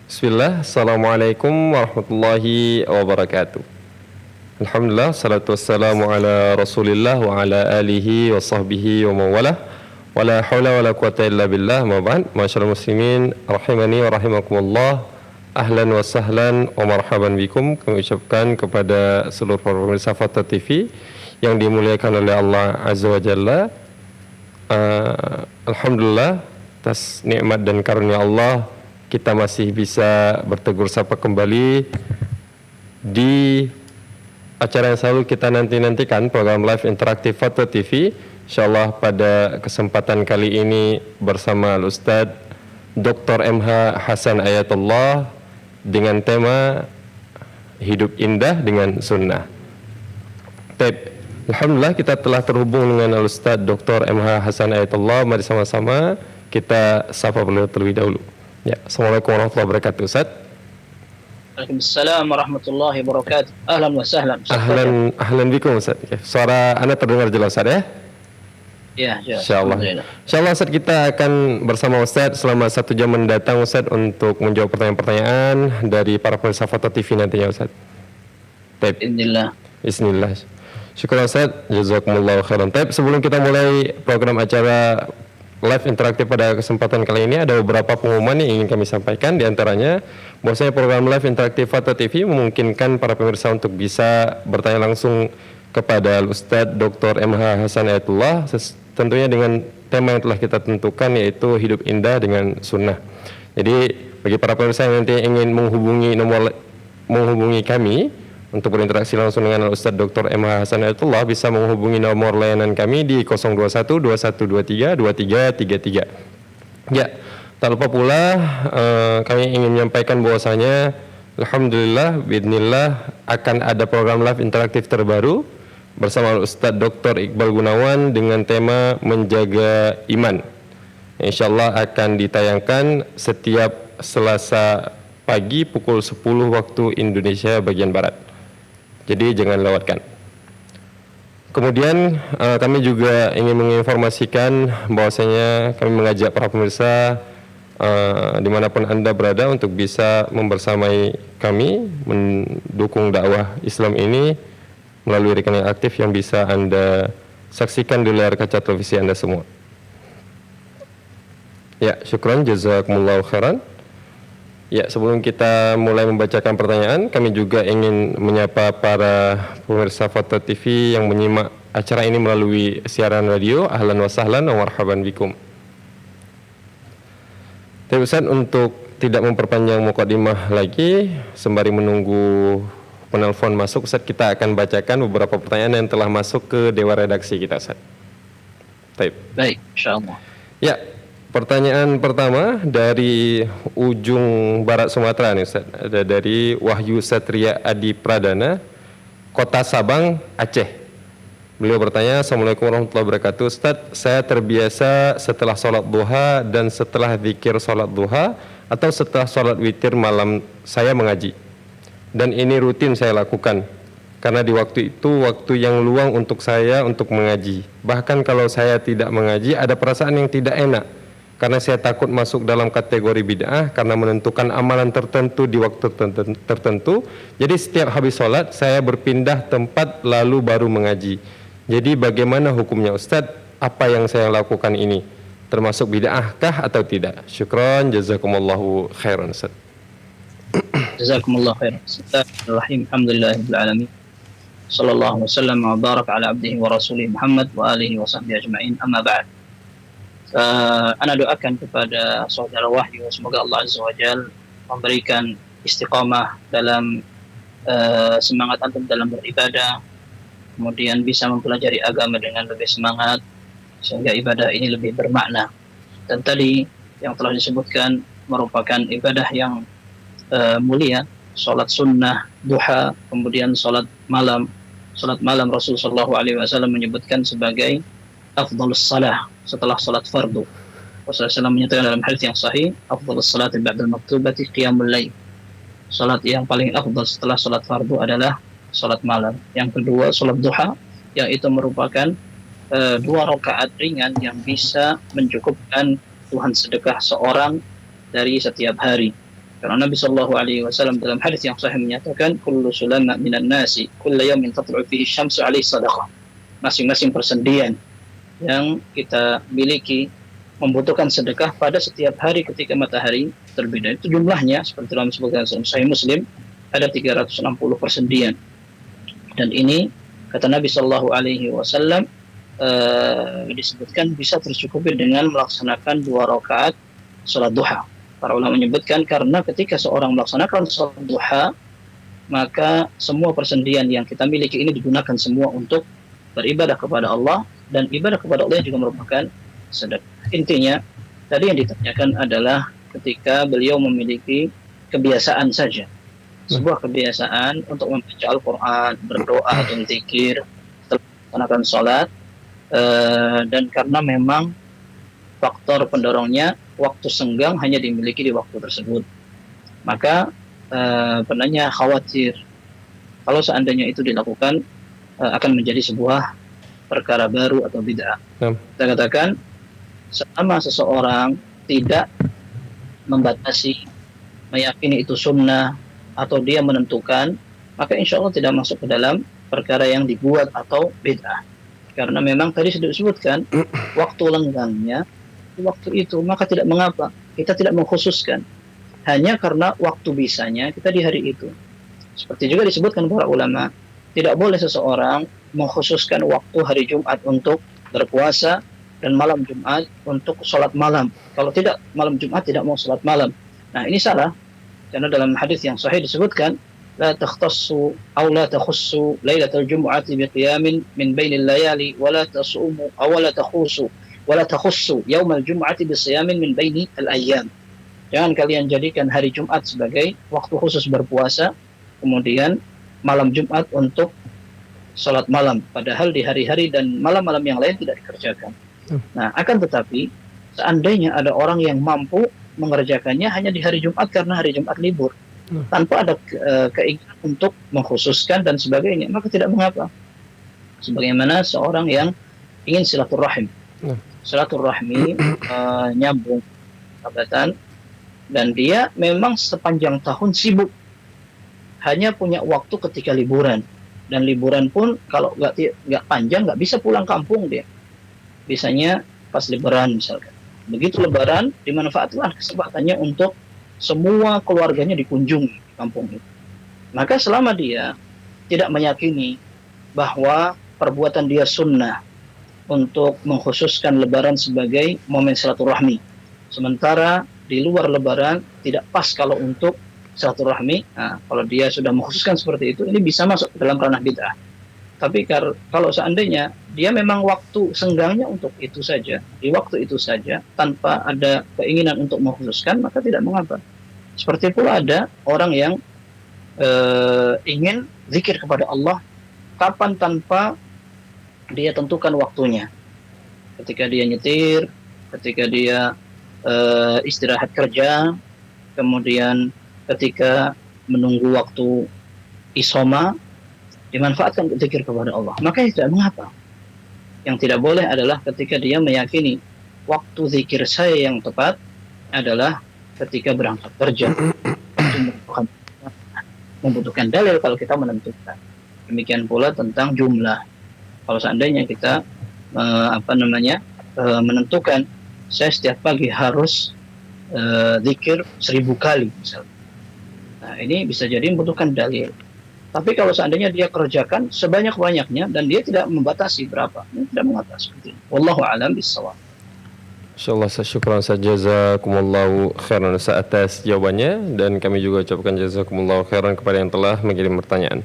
Bismillah, Assalamualaikum warahmatullahi wabarakatuh. Alhamdulillah, salatu wassalamu ala rasulillah wa ala alihi wa sahbihi wa mawalah. Wa la hawla wa la quwata illa billah, ma ba'd. Masyaallah muslimin, rahimani wa rahimakumullah. Ahlan wa sahlan wa marhaban bikum. Kami ucapkan kepada seluruh pemirsa Fathah TV yang dimuliakan oleh Allah Azza wa Jalla. Alhamdulillah, atas nikmat dan karunia Allah kita masih bisa bertegur sapa kembali di acara yang selalu kita nantikan, program live interaktif Fathah TV. Insyaallah pada kesempatan kali ini bersama Al-Ustadz Dr. MH Hasan Ayatullah dengan tema Hidup Indah dengan Sunnah. Alhamdulillah kita telah terhubung dengan Al-Ustadz Dr. MH Hasan Ayatullah. Mari sama-sama kita sapa beliau terlebih dahulu. Ya, Assalamualaikum warahmatullahi wabarakatuh, Ustaz. Waalaikumsalam warahmatullahi wabarakatuh. Ahlan wa sahlan. Ahlan bikum, Ustaz. Suara Anda terdengar jelas, Ustaz ya? Ya, insyaallah. Insyaallah Ustaz, kita akan bersama Ustaz selama 1 jam mendatang Ustaz untuk menjawab pertanyaan-pertanyaan dari para pemirsa Fathah TV nantinya, Ustaz. Bismillah. Syukur Ustaz, jazakumullahu khairan. Sebelum kita mulai program acara live interaktif pada kesempatan kali ini, ada beberapa pengumuman yang ingin kami sampaikan. Di antaranya, bahwasanya program live interaktif Fathah TV memungkinkan para pemirsa untuk bisa bertanya langsung kepada Ustadz Dr. MH Hasan Ayatullah, tentunya dengan tema yang telah kita tentukan, yaitu Hidup Indah dengan Sunnah. Jadi bagi para pemirsa yang nanti ingin menghubungi kami untuk berinteraksi langsung dengan Ustadz Dr. MH Hasan Ayatullah, bisa menghubungi nomor layanan kami di 021 2123 2333. Ya, tak lupa pula kami ingin menyampaikan bahwasanya alhamdulillah biidznillah akan ada program live interaktif terbaru bersama Ustadz Dr. Iqbal Gunawan dengan tema Menjaga Iman. Insyaallah akan ditayangkan setiap Selasa pagi pukul 10 waktu Indonesia bagian Barat. Jadi jangan lewatkan. Kemudian kami juga ingin menginformasikan bahwasanya kami mengajak para pemirsa dimanapun Anda berada untuk bisa membersamai kami mendukung dakwah Islam ini melalui rekening aktif yang bisa Anda saksikan di layar kaca televisi Anda semua. Ya, syukran, jazakumullahu khairan. Ya, sebelum kita mulai membacakan pertanyaan, kami juga ingin menyapa para pemirsa Fathah TV yang menyimak acara ini melalui siaran radio. Ahlan wa sahlan wa marhaban bikum. Tapi Ustaz, untuk tidak memperpanjang mukadimah lagi, sembari menunggu penelpon masuk, Ustaz, kita akan bacakan beberapa pertanyaan yang telah masuk ke dewan redaksi kita, Ustaz. Baik, insyaallah. Ya, pertanyaan pertama dari ujung barat Sumatera nih, Ustaz. Ada dari Wahyu Satria Adi Pradana, Kota Sabang, Aceh. Beliau bertanya, Assalamualaikum warahmatullahi wabarakatuh. Ustaz, saya terbiasa setelah sholat duha dan setelah zikir sholat duha atau setelah sholat witir malam saya mengaji. Dan ini rutin saya lakukan. Karena di waktu itu waktu yang luang untuk saya untuk mengaji. Bahkan kalau saya tidak mengaji, ada perasaan yang tidak enak. Karena saya takut masuk dalam kategori bid'ah karena menentukan amalan tertentu di waktu tertentu. Jadi setiap habis sholat saya berpindah tempat lalu baru mengaji. Jadi bagaimana hukumnya Ustadz? Apa yang saya lakukan ini termasuk bid'ah kah atau tidak? Syukran, jazakumullahu khairan, Ustadz. Jazakumullahu khairan. Bismillahirrahmanirrahim. Alhamdulillahirabbil alamin. Sallallahu wasallam wa baraka ala abdihi wa rasulih Muhammad wa alihi wa sahbihi ajma'in. Amma ba'd. Ana doakan kepada saudara Wahyu, semoga Allah Azza wa Jalla memberikan istiqamah dalam semangat antum dalam beribadah, kemudian bisa mempelajari agama dengan lebih semangat sehingga ibadah ini lebih bermakna. Dan tadi yang telah disebutkan merupakan ibadah yang mulia, salat sunnah duha, kemudian salat malam. Salat malam Rasulullah SAW menyebutkan sebagai afdhalus salah setelah salat fardu. Rasulullah SAW menyatakan dalam hadis yang sahih, afdhalus salati ba'dal maktubati qiyamul lail. Salat yang paling afdal setelah salat fardu adalah salat malam. Yang kedua salat duha, yang itu merupakan 2 rakaat ringan yang bisa mencukupkan Tuhan sedekah seorang dari setiap hari. Karena Nabi Shallallahu Alaihi Wasallam dalam hadis yang sahih menyatakan, kullu sulama minan nasi, kullu yawmin tatlu'u fihi syamsu alaihi sadaqah. Masing-masing persendian yang kita miliki membutuhkan sedekah pada setiap hari ketika matahari terbit. Itu jumlahnya seperti dalam disebutkan Sahih Muslim ada 360 persendian. Dan ini kata Nabi Shallallahu Alaihi Wasallam disebutkan bisa tercukupi dengan melaksanakan 2 rakaat salat duha. Para ulama menyebutkan karena ketika seorang melaksanakan salat duha, maka semua persendian yang kita miliki ini digunakan semua untuk beribadah kepada Allah, dan ibadah kepada Allah juga merupakan sedekah. Intinya, tadi yang ditanyakan adalah ketika beliau memiliki kebiasaan saja, sebuah kebiasaan untuk membaca Al-Quran, berdoa atau zikir, setelah melaksanakan sholat, dan karena memang faktor pendorongnya waktu senggang hanya dimiliki di waktu tersebut, maka penanya khawatir kalau seandainya itu dilakukan akan menjadi sebuah perkara baru atau bid'ah. Kita katakan selama seseorang tidak membatasi, meyakini itu sunnah, atau dia menentukan, maka insya Allah tidak masuk ke dalam perkara yang dibuat atau bid'ah. Karena memang tadi sudah disebutkan waktu lenggangnya waktu itu, maka tidak mengapa kita tidak mengkhususkan hanya karena waktu bisanya kita di hari itu. Seperti juga disebutkan para ulama, tidak boleh seseorang mengkhususkan waktu hari Jumat untuk berpuasa dan malam Jumat untuk sholat malam. Kalau tidak malam Jumat tidak mau sholat malam. Nah ini salah, karena dalam hadis yang sahih disebutkan la takhtassu aw la takhussu lailatal jumu'ati biqiyamin min bainil layali wa la tasumu aw la takhussu yaumal jumu'ati bisiyamin min baini al-ayyam. Jangan kalian jadikan hari Jumat sebagai waktu khusus berpuasa, kemudian malam Jumat untuk sholat malam, padahal di hari-hari dan malam-malam yang lain tidak dikerjakan. Nah, akan tetapi seandainya ada orang yang mampu mengerjakannya hanya di hari Jumat karena hari Jumat libur, tanpa ada keinginan untuk mengkhususkan dan sebagainya, maka tidak mengapa. Sebagaimana seorang yang ingin silaturahim, silaturahmi nyambung sahabatan, dan dia memang sepanjang tahun sibuk, hanya punya waktu ketika liburan, dan liburan pun kalau nggak panjang nggak bisa pulang kampung dia, bisanya pas lebaran misalkan. Begitu lebaran dimanfaatkan kesempatannya untuk semua keluarganya dikunjungi di kampung itu. Maka selama dia tidak meyakini bahwa perbuatan dia sunnah untuk mengkhususkan lebaran sebagai momen silaturahmi, sementara di luar lebaran tidak pas kalau untuk silaturahmi, nah, kalau dia sudah mengkhususkan seperti itu, ini bisa masuk ke dalam ranah bid'ah. Tapi kalau seandainya dia memang waktu senggangnya untuk itu saja, di waktu itu saja, tanpa ada keinginan untuk mengkhususkan, maka tidak mengapa. Seperti pula ada orang yang ingin zikir kepada Allah kapan tanpa dia tentukan waktunya. Ketika dia nyetir, ketika dia istirahat kerja, kemudian ketika menunggu waktu isoma, dimanfaatkan untuk zikir kepada Allah, maka tidak mengapa. Yang tidak boleh adalah ketika dia meyakini waktu zikir saya yang tepat adalah ketika berangkat kerja. Itu membutuhkan dalil kalau kita menentukan. Demikian pula tentang jumlah. Kalau seandainya kita menentukan saya setiap pagi harus zikir 1000 kali misalnya. Nah, ini bisa jadi membutuhkan dalil. Tapi kalau seandainya dia kerjakan sebanyak-banyaknya dan dia tidak membatasi berapa, dia tidak membatasi seperti itu. Wallahu a'lam bishawab. Insyaallah, syukran jazakumullahu khairan atas jawabannya, dan kami juga ucapkan jazakumullahu khairan kepada yang telah mengirim pertanyaan.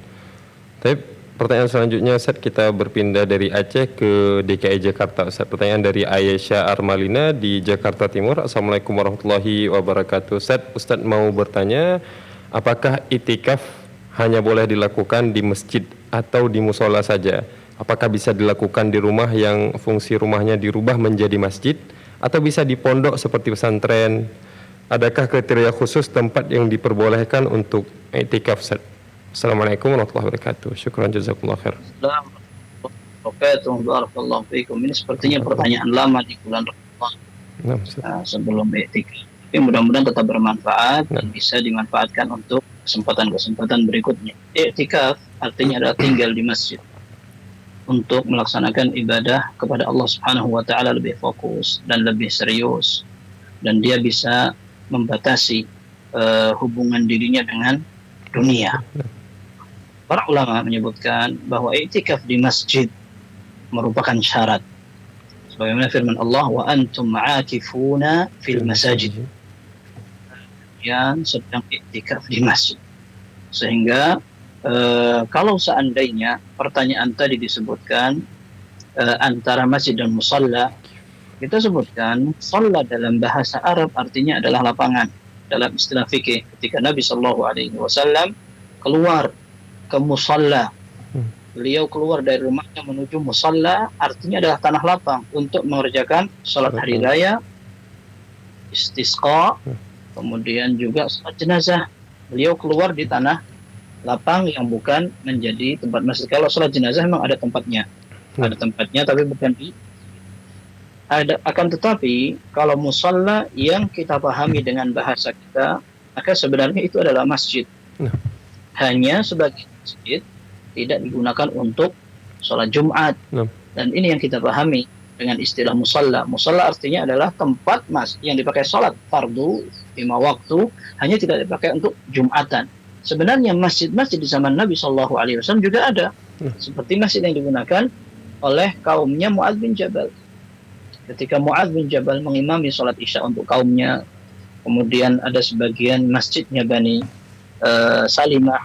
Tapi pertanyaan selanjutnya, Ustaz, kita berpindah dari Aceh ke DKI Jakarta. Ustaz, pertanyaan dari Aisyah Armalina di Jakarta Timur. Assalamualaikum warahmatullahi wabarakatuh. Ustaz mau bertanya, apakah itikaf hanya boleh dilakukan di masjid atau di musola saja? Apakah bisa dilakukan di rumah yang fungsi rumahnya dirubah menjadi masjid, atau bisa di pondok seperti pesantren? Adakah kriteria khusus tempat yang diperbolehkan untuk itikaf? Assalamualaikum warahmatullahi wabarakatuh. Syukran jazakumullah khair. Barakallahu fiikum. Ini sepertinya pertanyaan lama di bulan Ramadan, sebelum itikaf. Tapi mudah-mudahan tetap bermanfaat dan bisa dimanfaatkan untuk kesempatan-kesempatan berikutnya. I'tikaf artinya adalah tinggal di masjid untuk melaksanakan ibadah kepada Allah Subhanahu wa taala lebih fokus dan lebih serius, dan dia bisa membatasi hubungan dirinya dengan dunia. Para ulama menyebutkan bahwa i'tikaf di masjid merupakan syarat. Sebagaimana firman Allah, wa antum ma'akifuna fil masajid. Yang sedang i'tikaf di masjid. Sehingga kalau seandainya pertanyaan tadi disebutkan antara masjid dan musalla, kita sebutkan musalla dalam bahasa Arab artinya adalah lapangan. Dalam istilah fikih, ketika Nabi Shallallahu Alaihi Wasallam keluar ke musalla, beliau keluar dari rumahnya menuju musalla, artinya adalah tanah lapang untuk mengerjakan salat hari raya, istisqa, kemudian juga salat jenazah. Beliau keluar di tanah lapang yang bukan menjadi tempat masjid. Kalau salat jenazah memang ada tempatnya, tapi bukan di ada. Akan tetapi kalau musalla yang kita pahami dengan bahasa kita, maka sebenarnya itu adalah masjid. Hanya sebagai masjid, tidak digunakan untuk sholat Jumat. Dan ini yang kita pahami dengan istilah musalla. Musalla artinya adalah tempat yang dipakai sholat fardu 5 waktu, hanya tidak dipakai untuk Jumatan. Sebenarnya masjid-masjid di zaman Nabi Shallallahu Alaihi Wasallam juga ada, seperti masjid yang digunakan oleh kaumnya Mu'adz bin Jabal. Ketika Mu'adz bin Jabal mengimami sholat Isya untuk kaumnya, kemudian ada sebagian masjidnya Bani Salimah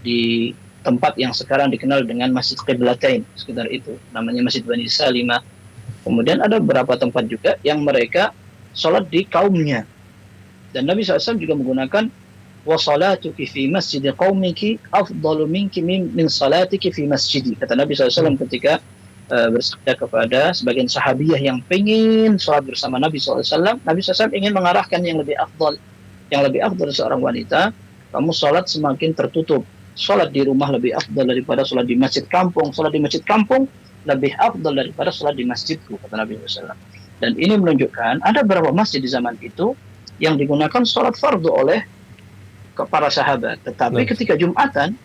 di tempat yang sekarang dikenal dengan Masjid Qiblatain, sekitar itu namanya Masjid Bani Salimah. Kemudian ada beberapa tempat juga yang mereka sholat di kaumnya, dan Nabi SAW juga menggunakan wa salatuki fi masjid qaumiki afdalu minki min salatiki fi masjidi. Kata Nabi SAW ketika bersabda kepada sebagian sahabiyah yang pengen sholat bersama Nabi SAW, Nabi SAW ingin mengarahkan yang lebih afdal seorang wanita, kamu sholat semakin tertutup. Sholat di rumah lebih afdal daripada sholat di masjid kampung. Sholat di masjid kampung lebih afdal daripada sholat di masjidku, kata Nabi SAW. Dan ini menunjukkan ada beberapa masjid di zaman itu yang digunakan sholat fardu oleh para sahabat. Tetapi ketika Jumatan,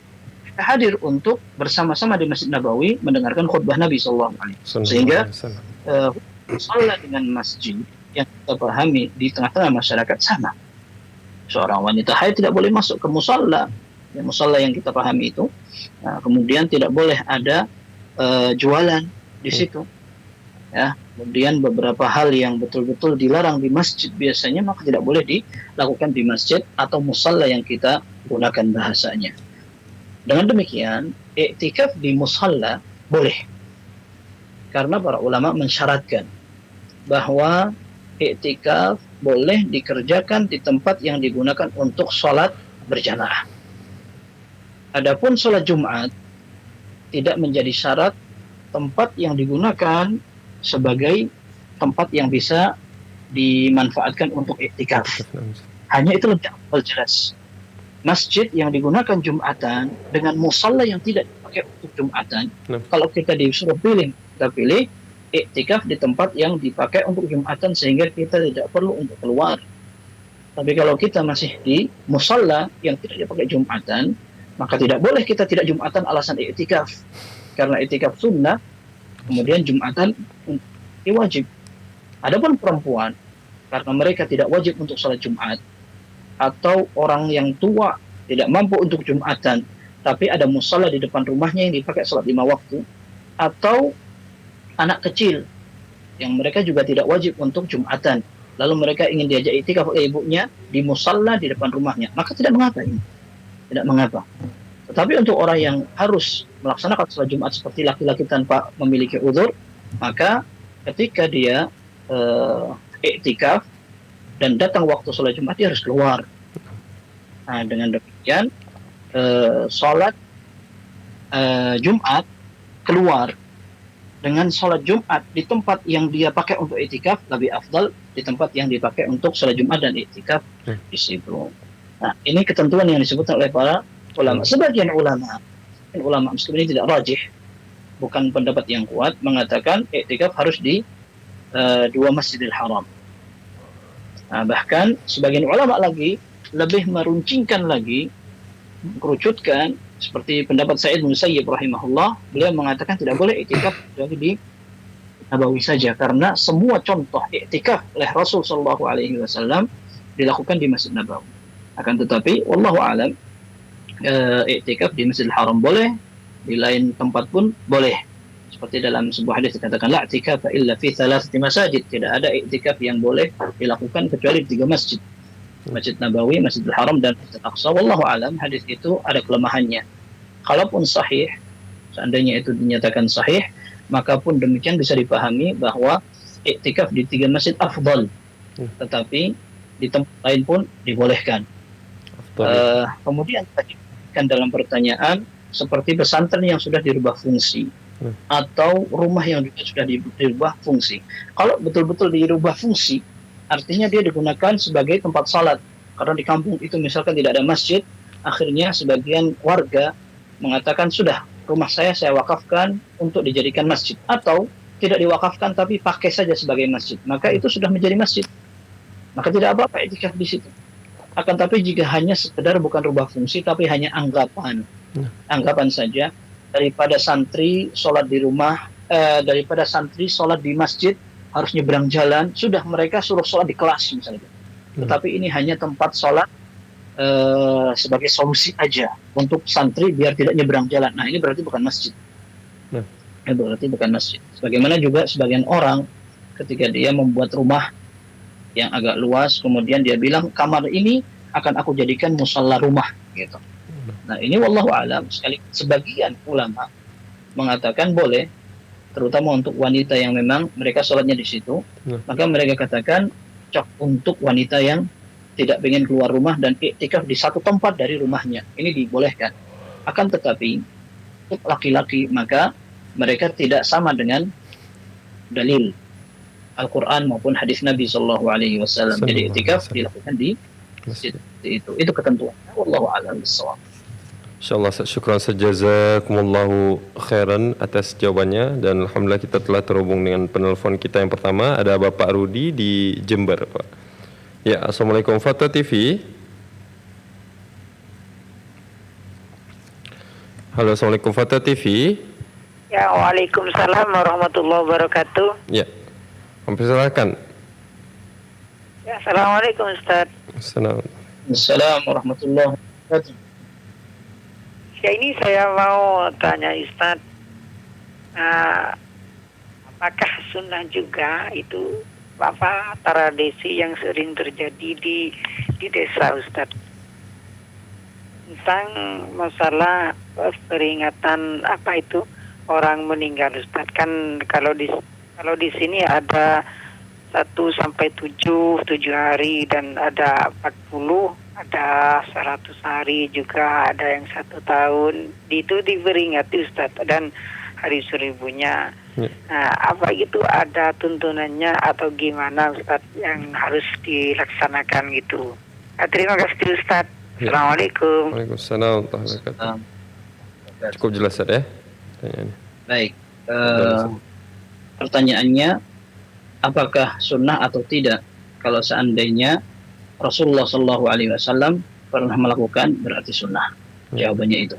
kita hadir untuk bersama-sama di Masjid Nabawi mendengarkan khutbah Nabi SAW. Sehingga sholat dengan masjid yang kita pahami di tengah-tengah masyarakat sama. Seorang wanita haid tidak boleh masuk ke musalla, musalla yang kita pahami itu. Nah, kemudian tidak boleh ada jualan di situ. Ya, kemudian beberapa hal yang betul-betul dilarang di masjid biasanya, maka tidak boleh dilakukan di masjid atau musalla yang kita gunakan bahasanya. Dengan demikian, i'tikaf di musalla boleh. Karena para ulama mensyaratkan bahwa i'tikaf boleh dikerjakan di tempat yang digunakan untuk sholat berjamaah. Adapun sholat Jumat tidak menjadi syarat tempat yang digunakan sebagai tempat yang bisa dimanfaatkan untuk i'tikaf. Hanya itu lebih jelas. Masjid yang digunakan Jumatan dengan musalla yang tidak dipakai untuk Jumatan, kalau kita disuruh pilih, kita pilih i'tikaf di tempat yang dipakai untuk Jumatan sehingga kita tidak perlu untuk keluar. Tapi kalau kita masih di musalla yang tidak dipakai Jumatan, maka tidak boleh kita tidak Jumatan alasan i'tikaf. Karena i'tikaf sunnah, kemudian Jumatan wajib. Adapun perempuan, karena mereka tidak wajib untuk sholat Jumat, atau orang yang tua tidak mampu untuk Jumatan, tapi ada musalla di depan rumahnya yang dipakai sholat 5 waktu, atau anak kecil yang mereka juga tidak wajib untuk Jumatan, lalu mereka ingin diajak i'tikaf oleh ibunya di musalla di depan rumahnya, maka tidak mengapa ini. Tidak mengapa. Tetapi untuk orang yang harus melaksanakan sholat Jumat seperti laki-laki tanpa memiliki uzur, maka ketika dia i'tikaf dan datang waktu sholat Jumat, dia harus keluar. Nah, dengan demikian sholat Jumat keluar dengan sholat Jumat di tempat yang dia pakai untuk i'tikaf lebih afdal di tempat yang dipakai untuk sholat Jumat dan i'tikaf di situ. Nah, ini ketentuan yang disebutkan oleh para ulama. Sebagian ulama muslimin tidak rajih, bukan pendapat yang kuat, mengatakan i'tikaf harus di 2 Masjidil Haram. Nah, bahkan sebagian ulama lagi lebih meruncingkan lagi, kerucutkan, seperti pendapat Sa'id bin Musayyib rahimahullah, beliau mengatakan tidak boleh iktikaf kecuali di Nabawi saja, karena semua contoh iktikaf oleh Rasul Shallallahu Alaihi Wasallam dilakukan di Masjid Nabawi. Akan tetapi, wallahu alam, iktikaf di Masjidil Haram boleh, di lain tempat pun boleh. Seperti dalam sebuah hadis dikatakan, la i'tikaf illa fi thalathati masajid. Tidak ada iktikaf yang boleh dilakukan kecuali di 3 masjid. Masjid Nabawi, Masjidil Haram, dan Masjid Aqsa. Wallahu alam, hadis itu ada kelemahannya. Kalaupun sahih, seandainya itu dinyatakan sahih, maka pun demikian bisa dipahami bahwa iktikaf di 3 masjid afdal. Tetapi di tempat lain pun dibolehkan. Kemudian kan dalam pertanyaan seperti pesantren yang sudah dirubah fungsi atau rumah yang juga sudah dirubah fungsi. Kalau betul-betul dirubah fungsi, artinya dia digunakan sebagai tempat salat. Karena di kampung itu misalkan tidak ada masjid, akhirnya sebagian warga mengatakan sudah, rumah saya wakafkan untuk dijadikan masjid, atau tidak diwakafkan tapi pakai saja sebagai masjid, maka itu sudah menjadi masjid, maka tidak apa-apa iktikaf di situ. Akan tapi jika hanya sekedar bukan rubah fungsi tapi hanya anggapan saja, daripada santri sholat di rumah, daripada santri sholat di masjid harus nyebrang jalan, sudah mereka suruh sholat di kelas misalnya. Tetapi ini hanya tempat sholat sebagai solusi aja untuk santri biar tidak nyebrang jalan. Nah, ini berarti bukan masjid. Ini berarti bukan masjid. Sebagaimana juga sebagian orang ketika dia membuat rumah yang agak luas, kemudian dia bilang kamar ini akan aku jadikan musalla rumah gitu. Nah, ini wallahu alam, sebagian ulama mengatakan boleh, terutama untuk wanita yang memang mereka sholatnya di situ, maka mereka katakan cocok untuk wanita yang tidak ingin keluar rumah dan iktikaf di satu tempat dari rumahnya. Ini dibolehkan. Akan tetapi untuk laki-laki maka mereka tidak sama dengan dalil Al-Quran maupun hadis Nabi Shallallahu Alaihi Wasallam. Jadi iktikaf dilakukan di masjid itu. Itu ketentuannya. Wallahu a'lam bishawab. Insyaallah, syukran jazakumullahu khairan atas jawabannya, dan alhamdulillah kita telah terhubung dengan penelpon kita yang pertama. Ada Bapak Rudi di Jember, Pak. Ya, Assalamualaikum Fatwa TV. Halo, Assalamualaikum Fatwa TV. Ya, waalaikumsalam warahmatullahi wabarakatuh. Ya, silakan. Ya, assalamualaikum Ustaz. Assalamualaikum warahmatullahi wabarakatuh. Ya, ini saya mau tanya Ustaz, apakah sunnah juga itu apa tradisi yang sering terjadi di desa Ustaz tentang masalah peringatan apa itu orang meninggal Ustaz? Kan kalau di sini ada 1 sampai 7 hari, dan ada 40, ada 100 hari juga, ada yang 1 tahun. Itu diperingati Ustaz, dan hari seribunya. Nah, apa itu ada tuntunannya atau gimana Ustaz yang harus dilaksanakan gitu? Terima kasih Ustaz. Assalamualaikum. Waalaikumsalam warahmatullahi wabarakatuh. Cukup jelas Ustaz ya pertanyaannya. Baik, pertanyaannya apakah sunnah atau tidak kalau seandainya Rasulullah Shallallahu Alaihi Wasallam pernah melakukan, berarti sunnah. Jawabannya itu.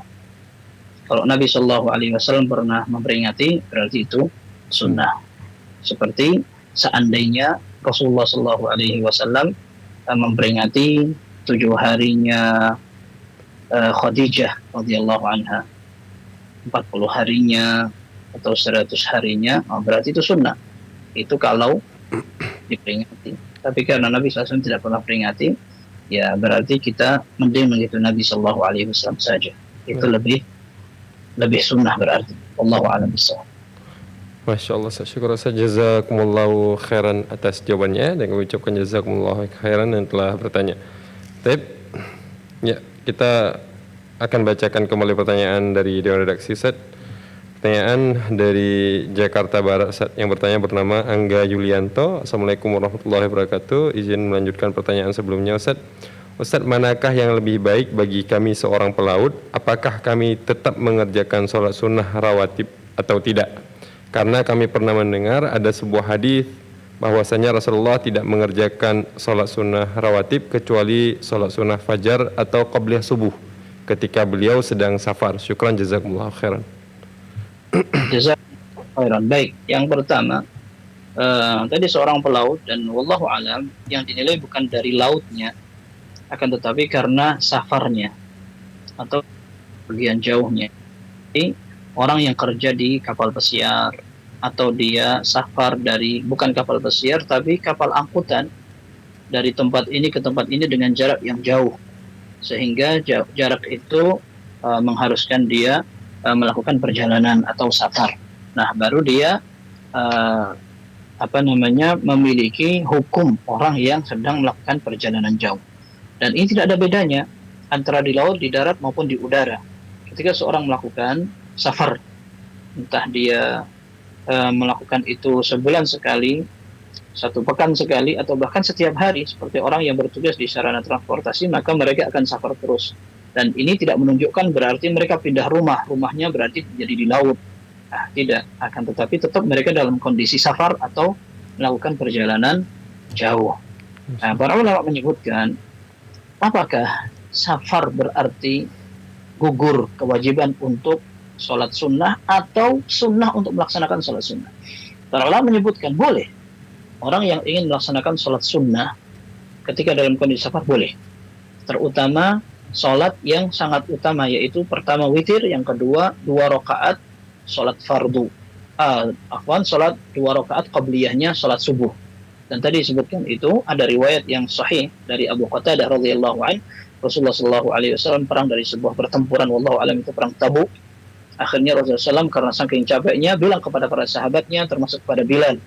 Kalau Nabi Shallallahu Alaihi Wasallam pernah memperingati, berarti itu sunnah. Seperti seandainya Rasulullah Shallallahu Alaihi Wasallam memperingati 7 harinya Khadijah radhiyallahu anha, 40 harinya atau 100 harinya, berarti itu sunnah. Itu kalau diperingati. Tapi karena Nabi SAW tidak pernah peringati, ya berarti kita mending mengikuti Nabi Shallallahu Alaihi Wasallam saja. Itu lebih sunnah berarti. Wallahu a'lam bishawab. Masya Allah, syukur saya jazakumullahu khairan atas jawabannya, dan kami ucapkan jazakumullahu khairan yang telah bertanya. Baik, ya kita akan bacakan kembali pertanyaan dari Dewan Redaksi Ustaz. Pertanyaan dari Jakarta Barat Ustaz, yang bertanya bernama Angga Yulianto. Assalamualaikum warahmatullahi wabarakatuh. Izin melanjutkan pertanyaan sebelumnya Ustaz. Ustaz, manakah yang lebih baik bagi kami seorang pelaut? Apakah kami tetap mengerjakan sholat sunnah rawatib atau tidak? Karena kami pernah mendengar ada sebuah hadis bahwasanya Rasulullah tidak mengerjakan sholat sunnah rawatib kecuali sholat sunnah fajar atau qabliyah subuh ketika beliau sedang safar. Syukran jazakumullah khairan. Jazakumullah khairan. Baik, yang pertama tadi seorang pelaut dan wallahu alam yang dinilai bukan dari lautnya, akan tetapi karena safarnya atau bagian jauhnya. Jadi, orang yang kerja di kapal pesiar atau dia safar dari bukan kapal pesiar tapi kapal angkutan dari tempat ini ke tempat ini dengan jarak yang jauh, sehingga jarak itu mengharuskan dia melakukan perjalanan atau safar. Nah, baru dia memiliki hukum orang yang sedang melakukan perjalanan jauh. Dan ini tidak ada bedanya antara di laut, di darat maupun di udara. Ketika seorang melakukan safar, entah dia melakukan itu sebulan sekali, 1 pekan sekali, atau bahkan setiap hari, seperti orang yang bertugas di sarana transportasi, maka mereka akan safar terus. Dan ini tidak menunjukkan berarti mereka pindah rumahnya berarti jadi di laut. Nah, tidak. Akan tetapi tetap mereka dalam kondisi safar atau melakukan perjalanan jauh. Nah, para ulama menyebutkan, apakah safar berarti gugur kewajiban untuk sholat sunnah atau sunnah untuk melaksanakan sholat sunnah? Para ulama menyebutkan boleh. Orang yang ingin melaksanakan sholat sunnah ketika dalam kondisi safar boleh. Terutama sholat yang sangat utama, yaitu pertama witir, yang kedua 2 rakaat sholat fardu. Sholat 2 rakaat qabliyahnya sholat subuh. Dan tadi disebutkan itu ada riwayat yang sahih dari Abu Qatadah radhiyallahu anhu, Rasulullah sallallahu alaihi wasallam perang dari sebuah pertempuran, wallahu alam itu perang Tabuk. Akhirnya Rasulullah SAW karena saking capeknya bilang kepada para sahabatnya termasuk pada Bilal,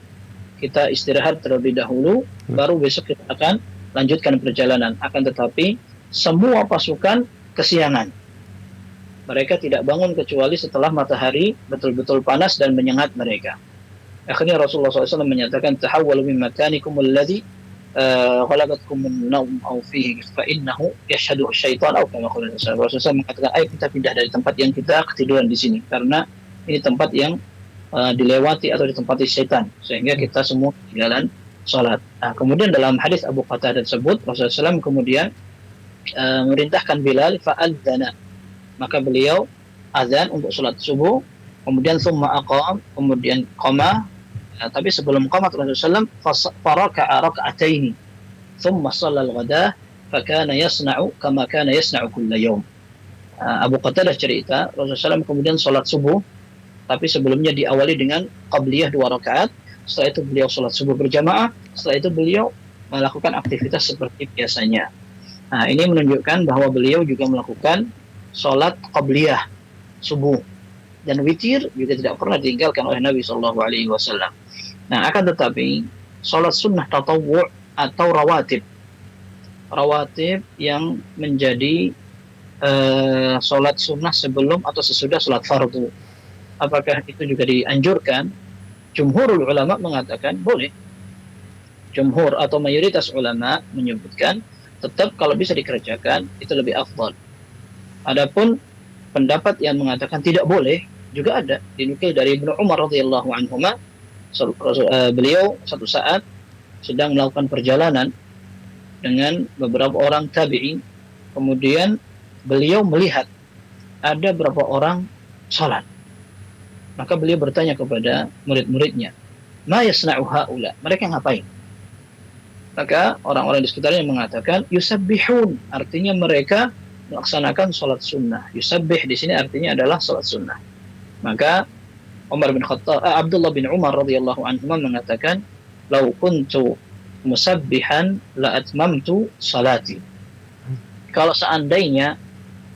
kita istirahat terlebih dahulu, baru besok kita akan lanjutkan perjalanan. Akan tetapi semua pasukan kesiangan. Mereka tidak bangun kecuali setelah matahari betul-betul panas dan menyengat mereka. Akhirnya Rasulullah SAW menyatakan, tahawwalu min makanikum alladhi ghalabatkum an-nawm aw fihi fa innahu yashhadu syaitan aw kama qala Rasulullah SAW mengatakan, ayo kita pindah dari tempat yang kita ketiduran di sini karena ini tempat yang dilewati atau ditempati syaitan, sehingga kita semua jalan salat. Nah, kemudian dalam hadis Abu Qatadah tersebut Rasulullah SAW kemudian merintahkan Bilal fa'adzana, maka beliau azan untuk salat subuh, kemudian summa aqam, kemudian qama. Tapi sebelum qamat Rasulullah SAW faraka'a raka'ataini thumma shalla al-ghadah fakana yasna'u kama kana yasna'u kulla yawm. Abu Qatadah cerita Rasulullah SAW kemudian salat subuh, tapi sebelumnya diawali dengan qabliyah 2 rakaat. Setelah itu beliau salat subuh berjamaah, setelah itu beliau melakukan aktivitas seperti biasanya. Nah, ini menunjukkan bahwa beliau juga melakukan salat qabliyah subuh, dan witir juga tidak pernah ditinggalkan oleh Nabi SAW. Nah, akan tetapi sholat sunnah tatawwu' atau rawatib yang menjadi sholat sunnah sebelum atau sesudah sholat fardu, apakah itu juga dianjurkan? Jumhurul ulama mengatakan boleh. Jumhur atau mayoritas ulama menyebutkan tetap kalau bisa dikerjakan itu lebih afdal. Adapun pendapat yang mengatakan tidak boleh juga ada, dinukil dari Ibnu Umar radhiyallahu anhuma. Beliau satu saat sedang melakukan perjalanan dengan beberapa orang tabi'in, kemudian beliau melihat ada beberapa orang salat. Maka beliau bertanya kepada murid-muridnya, ma yasna'u haula, mereka ngapain? Maka orang-orang di sekitarnya mengatakan yusabbihun, artinya mereka melaksanakan salat sunnah. Yusabbih di sini artinya adalah salat sunnah. Maka Abdullah bin Umar radhiyallahu anhu mengatakan, "Lau kuntu musabbihan la atmamtu salati." Kalau seandainya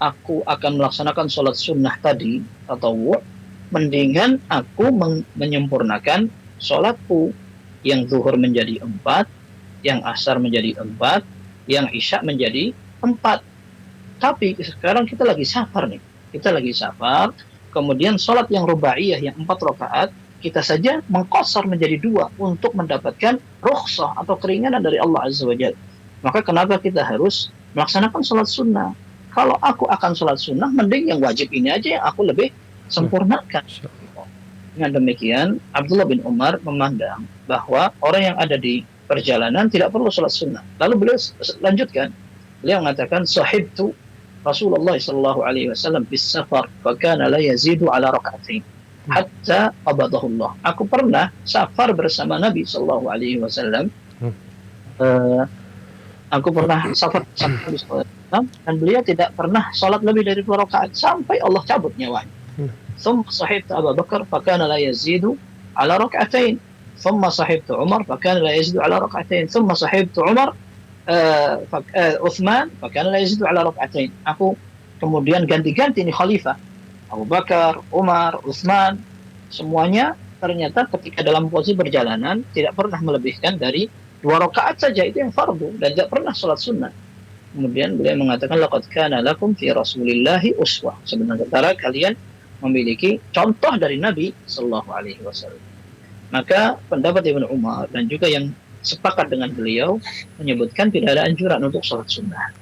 aku akan melaksanakan salat sunnah tadi atau mendingan aku menyempurnakan salatku, yang zuhur menjadi 4, yang asar menjadi 4, yang isya menjadi 4. Tapi sekarang kita lagi safar nih. Kita lagi safar. Kemudian sholat yang rubaiyah yang 4 rakaat kita saja mengqasar menjadi 2 untuk mendapatkan rukhsah atau keringanan dari Allah Azza wa Jalla. Maka kenapa kita harus melaksanakan sholat sunnah? Kalau aku akan sholat sunnah, mending yang wajib ini aja yang aku lebih sempurnakan. Dengan demikian, Abdullah bin Umar memandang bahwa orang yang ada di perjalanan tidak perlu sholat sunnah. Lalu beliau lanjutkan, beliau mengatakan, sahibtu Rasulullah sallallahu alaihi wasallam bis safar, fa kana la yazidu ala rak'atain hatta qabadahullah. Aku pernah safar bersama Nabi sallallahu alaihi wasallam. Aku pernah safar bersama Nabi sallallahu alaihi wasallam dan beliau tidak pernah sholat lebih dari 2 rakaat sampai Allah cabut nyawanya. ثم صحبت أبا بكر فكان لا يزيد على ركعتين ثم صحبت عمر فكان لا يزيد على ركعتين ثم صحبت عمر عثمان فكان لا يزيد على ركعتين. Aku kemudian ganti-ganti ini khalifah, Abu Bakar, Umar, Utsman, semuanya ternyata ketika dalam posisi perjalanan tidak pernah melebihkan dari 2 rakaat saja, itu yang fardu, dan tidak pernah sholat sunnah. Kemudian beliau mengatakan, laqad kana lakum fi rasulillahi uswah, sebenarnya kalian memiliki contoh dari Nabi Sallallahu Alaihi Wasallam. Maka pendapat Ibnu Umar dan juga yang sepakat dengan beliau menyebutkan tidak ada anjuran untuk sholat sunnah.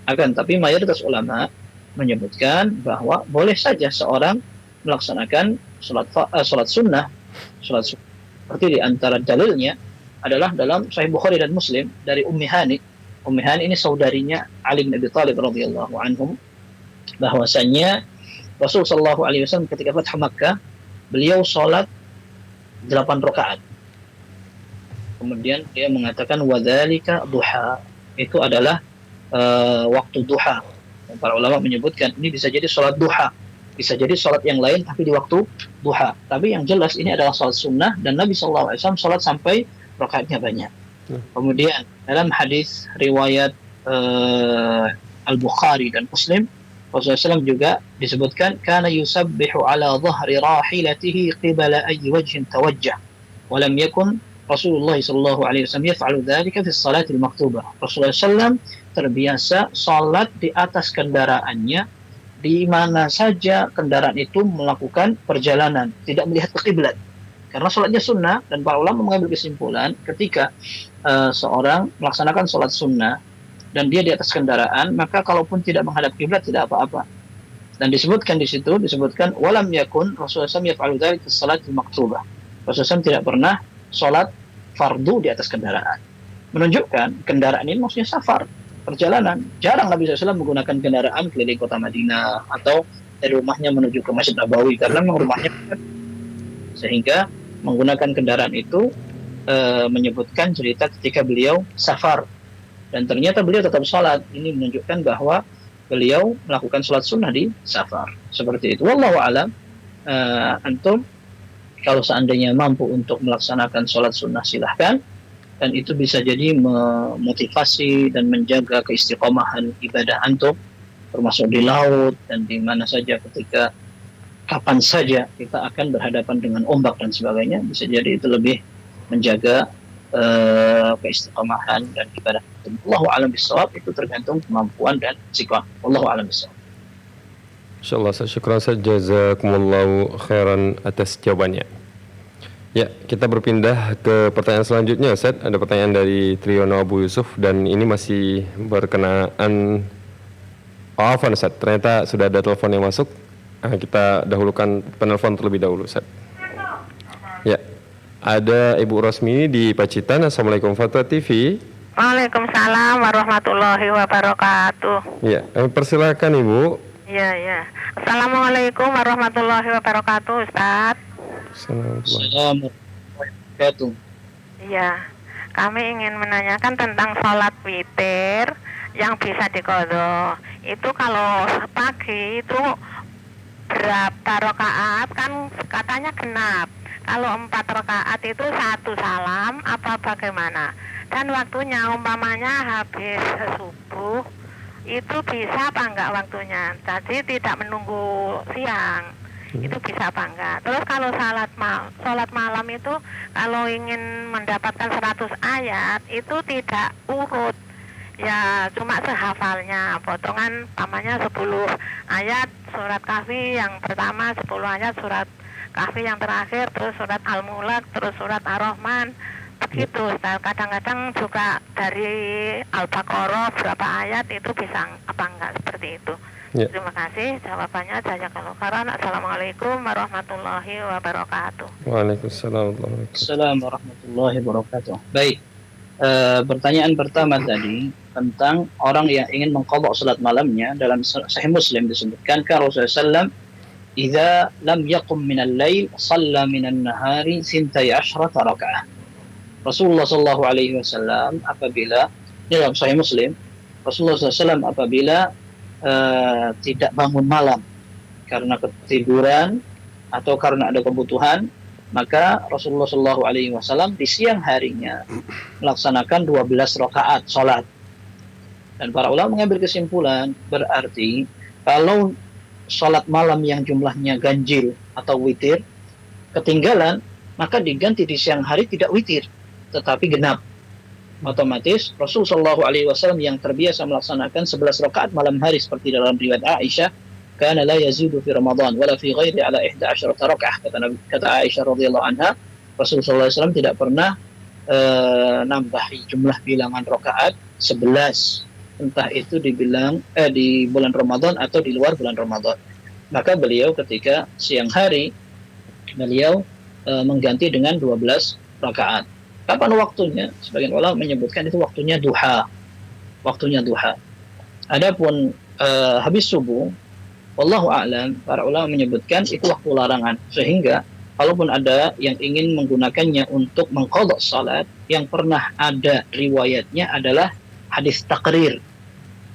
Akan tapi mayoritas ulama menyebutkan bahwa boleh saja seorang melaksanakan sholat sunnah. Seperti di antara dalilnya adalah dalam Sahih Bukhari dan Muslim dari Ummi Hani. Ummi Hani ini saudarinya Ali bin Abi Thalib radhiyallahu anhum, bahwasanya Rasul sallallahu alaihi wasallam ketika Fathu Makkah, beliau sholat 8 rakaat. Kemudian dia mengatakan wadzalika duha, itu adalah waktu duha. Dan para ulama menyebutkan ini bisa jadi sholat duha, bisa jadi sholat yang lain tapi di waktu duha. Tapi yang jelas ini adalah sholat sunnah dan Nabi sallallahu alaihi wasallam sholat sampai rakaatnya banyak. Kemudian dalam hadis riwayat Al-Bukhari dan Muslim, Rasulullah SAW juga disebutkan kana yusabbihu ala dhahri rahilatihi qibala ayyi wajhin tawajjah wa lam yakun Rasulullah sallallahu alaihi wasallam yaf'alu dzalika fi shalat al-maktubah. Rasulullah SAW terbiasa salat di atas kendaraannya di mana saja kendaraan itu melakukan perjalanan, tidak melihat ke kiblat. Karena salatnya sunnah, dan para ulama mengambil kesimpulan ketika seorang melaksanakan salat sunnah dan dia di atas kendaraan, maka kalaupun tidak menghadap kiblat tidak apa-apa. Dan disebutkan di situ, disebutkan walam yakun Rasulullah SAW yaf'alu dzalika fi shalatil maktubah. Rasulullah SAW tidak pernah sholat fardu di atas kendaraan. Menunjukkan kendaraan ini maksudnya safar, perjalanan. Jarang Nabi SAW menggunakan kendaraan keliling kota Madinah atau dari rumahnya menuju ke Masjid Nabawi, karena memang rumahnya sehingga menggunakan kendaraan itu menyebutkan cerita ketika beliau safar. Dan ternyata beliau tetap sholat. Ini menunjukkan bahwa beliau melakukan sholat sunnah di safar. Seperti itu. Wallahu a'lam. Antum kalau seandainya mampu untuk melaksanakan sholat sunnah silahkan. Dan itu bisa jadi memotivasi dan menjaga keistiqomahan ibadah antum. Termasuk di laut dan di mana saja ketika kapan saja kita akan berhadapan dengan ombak dan sebagainya. Bisa jadi itu lebih menjaga keistiqomahan dan ibadah. Allahu a'lam bishawab, itu tergantung kemampuan dan sikap. Allahu a'lam bishawab. Insyaallah, syukran saja, jazakumullahu khairan atas jawabannya. Ya, kita berpindah ke pertanyaan selanjutnya, Ustaz. Ada pertanyaan dari Triyono Abu Yusuf dan ini masih berkenaan afwan, Ustaz. Ternyata sudah ada telepon yang masuk. Kita dahulukan penelpon terlebih dahulu, Ustaz. Ya. Ada Ibu Rosmini di Pacitan. Assalamualaikum Fatwa TV. Waalaikumsalam warahmatullahi wabarakatuh. Ya, persilakan Ibu. Iya. Assalamualaikum warahmatullahi wabarakatuh, Ustaz. Assalamualaikum warahmatullahi wabarakatuh. Iya, kami ingin menanyakan tentang sholat witir yang bisa diqadha. Itu kalau pagi itu berapa rakaat, kan katanya genap. Kalau 4 rakaat itu 1 salam apa bagaimana? Dan waktunya umpamanya habis subuh itu bisa apa enggak waktunya? Jadi tidak menunggu siang. Itu bisa apa enggak? Terus kalau sholat malam itu kalau ingin mendapatkan 100 ayat itu tidak urut. Ya cuma sehafalnya, potongan umpamanya 10 ayat surat Kahfi yang pertama, 10 ayat surat Kahfi yang terakhir, terus surat Al-Mulk, terus surat Ar-Rahman, begitu. Kadang-kadang juga dari Al-Baqarah berapa ayat itu bisa apa enggak seperti itu. Ya. Terima kasih jawabannya. Jazakallahu khairan. Assalamualaikum warahmatullahi wabarakatuh. Waalaikumsalam warahmatullahi wabarakatuh. Assalamualaikum warahmatullahi wabarakatuh. Baik, pertanyaan pertama tadi tentang orang yang ingin mengqadha salat malamnya. Dalam Sahih Muslim disebutkan kan Rasulullah SAW, "Idza lam yaqum minal lail, shalla minan nahari 12 rakaah." Rasulullah sallallahu alaihi wasallam apabila dalam Sahih Muslim, Rasulullah SAW apabila tidak bangun malam karena ketiduran atau karena ada kebutuhan, maka Rasulullah Shallallahu Alaihi Wasallam di siang harinya melaksanakan 12 rakaat sholat. Dan para ulama mengambil kesimpulan berarti kalau sholat malam yang jumlahnya ganjil atau witir ketinggalan, maka diganti di siang hari tidak witir tetapi genap. Otomatis Rasul Shallallahu Alaihi Wasallam yang terbiasa melaksanakan 11 rakaat malam hari seperti dalam riwayat Aisyah, kana la yazidu fi Ramadan wala fi ghairi ala 11 rakaah, kata Aisyah radhiyallahu anha, Rasul Shallallahu Alaihi Wasallam tidak pernah nambah jumlah bilangan rakaat 11, entah itu dibilang di bulan Ramadan atau di luar bulan Ramadan. Maka beliau ketika siang hari beliau mengganti dengan 12 rakaat. Kapan waktunya? Sebagian ulama menyebutkan itu waktunya duha. Waktunya duha. Adapun habis subuh, wallahu a'lam, para ulama menyebutkan itu waktu larangan. Sehingga kalaupun ada yang ingin menggunakannya untuk mengqadha salat, yang pernah ada riwayatnya adalah hadis takrir.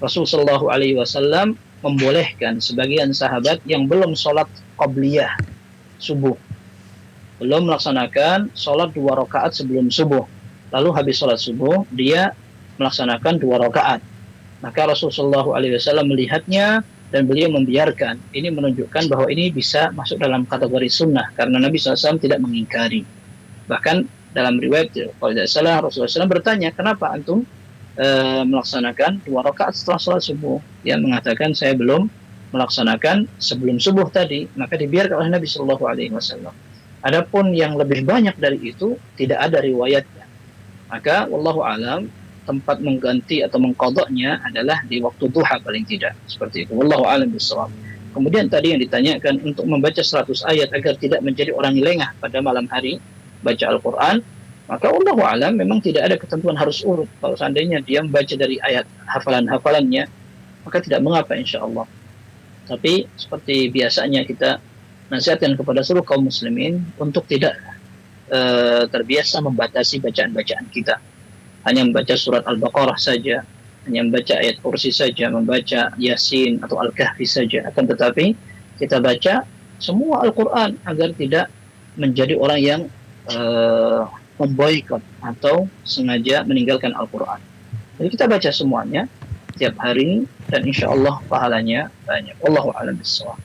Rasul sallallahu alaihi wasallam membolehkan sebagian sahabat yang belum sholat qabliyah subuh, belum melaksanakan sholat 2 rakaat sebelum subuh, lalu habis sholat subuh dia melaksanakan 2 rakaat. Maka Rasulullah SAW melihatnya dan beliau membiarkan. Ini menunjukkan bahwa ini bisa masuk dalam kategori sunnah karena Nabi SAW tidak mengingkari. Bahkan dalam riwayat kalau tidak salah Rasulullah SAW bertanya, kenapa antum melaksanakan 2 rakaat setelah sholat subuh? Dia mengatakan, saya belum melaksanakan sebelum subuh tadi. Maka dibiarkan oleh Nabi SAW. Adapun yang lebih banyak dari itu tidak ada riwayatnya. Maka wallahu alam, tempat mengganti atau mengqadhanya adalah di waktu duha paling tidak. Seperti itu. Wallahu alam bissawab. Kemudian tadi yang ditanyakan untuk membaca 100 ayat agar tidak menjadi orang lengah pada malam hari baca Al-Qur'an, maka wallahu alam memang tidak ada ketentuan harus urut. Kalau seandainya dia membaca dari ayat hafalan-hafalannya, maka tidak mengapa insyaallah. Tapi seperti biasanya kita nasihatkan kepada seluruh kaum muslimin untuk tidak terbiasa membatasi bacaan-bacaan kita. Hanya membaca surat Al-Baqarah saja, hanya membaca ayat kursi saja, membaca Yasin atau Al-Kahfi saja. Akan tetapi kita baca semua Al-Quran agar tidak menjadi orang yang memboikot atau sengaja meninggalkan Al-Quran. Jadi kita baca semuanya tiap hari dan insya Allah pahalanya banyak. Wallahu a'lam bishawab.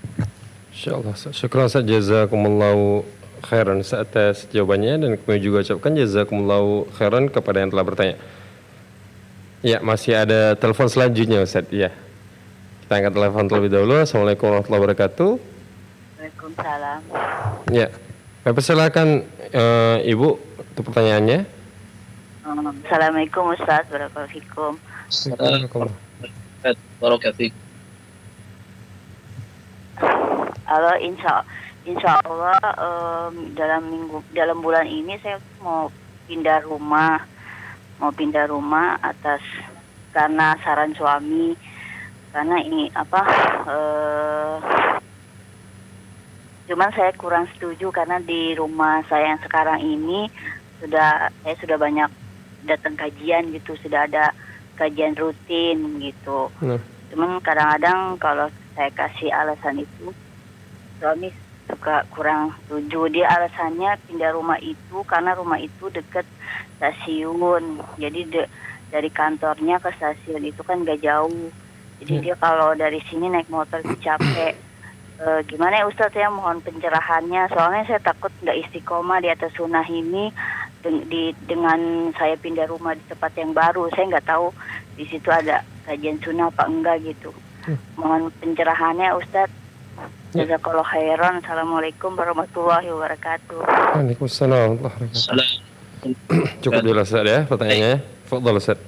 InsyaAllah. Syukran Ustaz, jazakumullahu khairan atas jawabannya, dan kami juga ucapkan jazakumullahu khairan kepada yang telah bertanya. Ya, masih ada telepon selanjutnya Ustaz. Ya, kita angkat telepon terlebih dahulu. Assalamualaikum warahmatullahi wabarakatuh. Waalaikumsalam. Ya, saya persilakan Ibu untuk pertanyaannya. Assalamualaikum Ustaz, wabarakatuh. Assalamualaikum warahmatullahi wabarakatuh. Halo, insya Allah dalam bulan ini saya mau pindah rumah atas karena saran suami, karena ini cuman saya kurang setuju karena di rumah saya yang sekarang ini saya sudah banyak datang kajian gitu, sudah ada kajian rutin gitu. Cuman kadang-kadang kalau saya kasih alasan itu, suami suka kurang setuju. Dia alasannya pindah rumah itu karena rumah itu dekat stasiun. Jadi dari kantornya ke stasiun itu kan gak jauh. Jadi dia kalau dari sini naik motor itu capek. Gimana ya Ustadz, ya mohon pencerahannya. Soalnya saya takut gak istiqomah di atas sunnah ini dengan saya pindah rumah di tempat yang baru. Saya nggak tahu di situ ada kajian sunnah apa enggak gitu. Mohon pencerahannya Ustadz. Jazakallahu khairan. Assalamualaikum warahmatullahi wabarakatuh. Waalaikumsalam warahmatullahi wabarakatuh. Cukup jelas Ustaz ya pertanyaannya. Fadhal Ustaz.